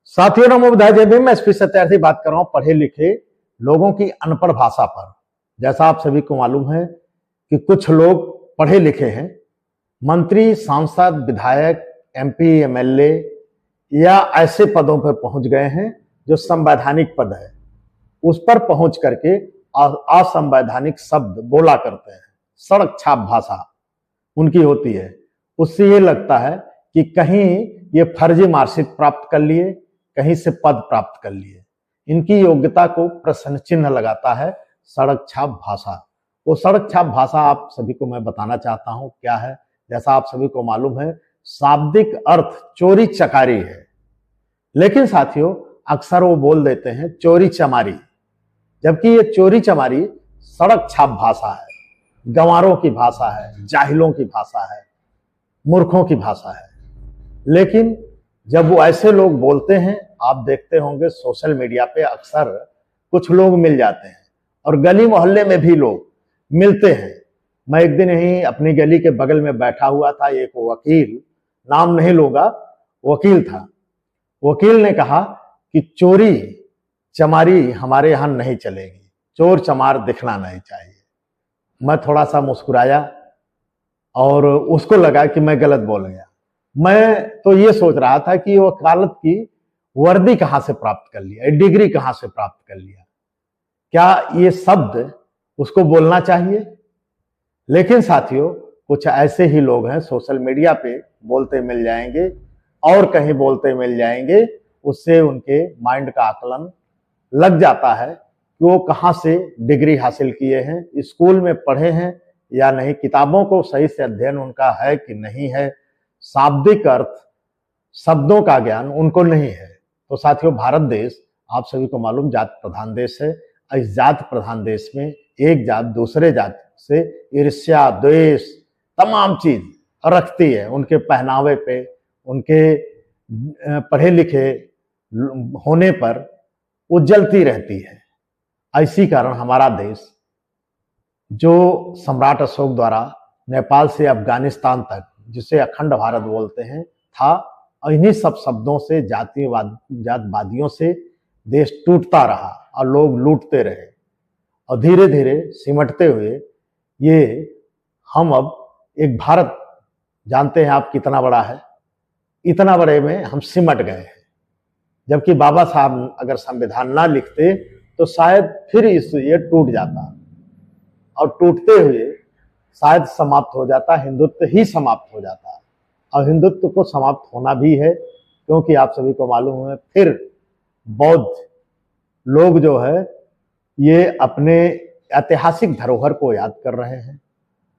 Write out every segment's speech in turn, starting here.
साथियों नमो बुद्धाय जय भीम। मैं एसपी सत्यार्थी बात कर रहा हूं पढ़े लिखे लोगों की अनपढ़ भाषा पर। जैसा आप सभी को मालूम है कि कुछ लोग पढ़े लिखे हैं, मंत्री, सांसद, विधायक, एमपी, एमएलए या ऐसे पदों पर पहुंच गए हैं जो संवैधानिक पद है, उस पर पहुंच करके असंवैधानिक शब्द बोला करते हैं। सड़क छाप भाषा उनकी होती है। उससे ये लगता है कि कहीं ये फर्जी मार्कशीट प्राप्त कर लिए, कहीं से पद प्राप्त कर लिए। इनकी योग्यता को प्रश्न चिन्ह लगाता है सड़क छाप भाषा। वो सड़क छाप भाषा आप सभी को मैं बताना चाहता हूं क्या है। जैसा आप सभी को मालूम है, शाब्दिक अर्थ चोरी चकारी है, लेकिन साथियों अक्सर वो बोल देते हैं चोरी चमारी, जबकि ये चोरी चमारी सड़क छाप भाषा है, गंवारों की भाषा है, जाहिलों की भाषा है, मूर्खों की भाषा है। लेकिन जब वो ऐसे लोग बोलते हैं, आप देखते होंगे सोशल मीडिया पे अक्सर कुछ लोग मिल जाते हैं और गली मोहल्ले में भी लोग मिलते हैं। मैं एक दिन यहीं अपनी गली के बगल में बैठा हुआ था, एक वकील, नाम नहीं लूंगा, वकील था। वकील ने कहा कि चोरी चमारी हमारे यहां नहीं चलेगी, चोर चमार दिखना नहीं चाहिए। मैं थोड़ा सा मुस्कुराया और उसको लगा कि मैं गलत बोल गया। मैं तो ये सोच रहा था कि वो वकालत की वर्दी कहां से प्राप्त कर लिया, डिग्री कहां से प्राप्त कर लिया, क्या ये शब्द उसको बोलना चाहिए? लेकिन साथियों कुछ ऐसे ही लोग हैं, सोशल मीडिया पे बोलते मिल जाएंगे और कहीं बोलते मिल जाएंगे, उससे उनके माइंड का आकलन लग जाता है कि वो कहां से डिग्री हासिल किए हैं, स्कूल में पढ़े हैं या नहीं, किताबों को सही से अध्ययन उनका है कि नहीं है, शाब्दिक अर्थ शब्दों का ज्ञान उनको नहीं है। तो साथियों भारत देश आप सभी को मालूम जात प्रधान देश है। इस जात प्रधान देश में एक जात दूसरे जात से ईर्ष्या, द्वेष, तमाम चीज रखती है। उनके पहनावे पे, उनके पढ़े लिखे होने पर वो जलती रहती है। इसी कारण हमारा देश, जो सम्राट अशोक द्वारा नेपाल से अफगानिस्तान तक, जिसे अखंड भारत बोलते हैं, था, और इन्हीं सब शब्दों से, जातवादियों से देश टूटता रहा और लोग लूटते रहे। और धीरे धीरे सिमटते हुए ये हम अब एक भारत, जानते हैं आप कितना बड़ा है, इतना बड़े में हम सिमट गए हैं। जबकि बाबा साहब अगर संविधान ना लिखते तो शायद फिर ये टूट जाता, और टूटते हुए शायद समाप्त हो जाता, हिंदुत्व ही समाप्त हो जाता। और हिंदुत्व को समाप्त होना भी है, क्योंकि आप सभी को मालूम है फिर बौद्ध लोग जो है ये अपने ऐतिहासिक धरोहर को याद कर रहे हैं।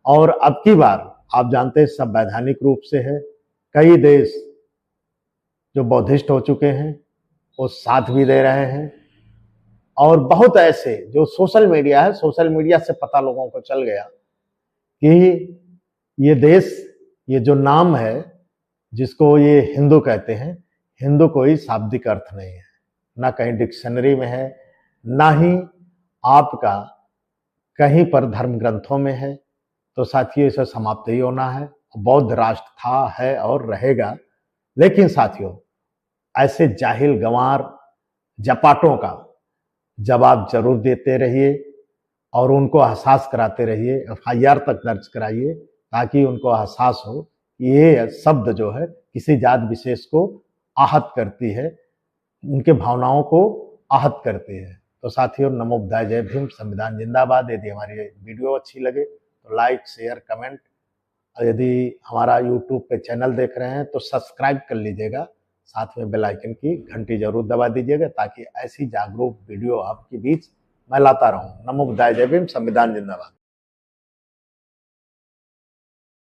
और अब की बार आप जानते हैं संवैधानिक रूप से है, कई देश जो बौद्धिस्ट हो चुके हैं वो साथ भी दे रहे हैं। और बहुत ऐसे जो सोशल मीडिया है, सोशल मीडिया से पता लोगों को चल गया कि ये देश, ये जो नाम है जिसको ये हिंदू कहते हैं, हिंदू कोई शाब्दिक अर्थ नहीं है, ना कहीं डिक्शनरी में है, ना ही आपका कहीं पर धर्म ग्रंथों में है। तो साथियों इसे समाप्त ही होना है। बौद्ध राष्ट्र था, है और रहेगा। लेकिन साथियों ऐसे जाहिल, गंवार, जपाटों का जवाब जरूर देते रहिए और उनको एहसास कराते रहिए, एफआईआर तक दर्ज कराइए, ताकि उनको एहसास हो कि ये शब्द जो है किसी जात विशेष को आहत करती है, उनके भावनाओं को आहत करती है। तो साथियों नमो बुद्धाय जय भीम, संविधान जिंदाबाद। यदि हमारी वीडियो अच्छी लगे तो लाइक, शेयर, कमेंट, और यदि हमारा यूट्यूब पे चैनल देख रहे हैं तो सब्सक्राइब कर लीजिएगा, साथ में बेल आइकन की घंटी जरूर दबा दीजिएगा, ताकि ऐसी जागरूक वीडियो आपके बीच मैं लाता रहूं। नमो बुद्धाय जय भीम, संविधान जिंदाबाद।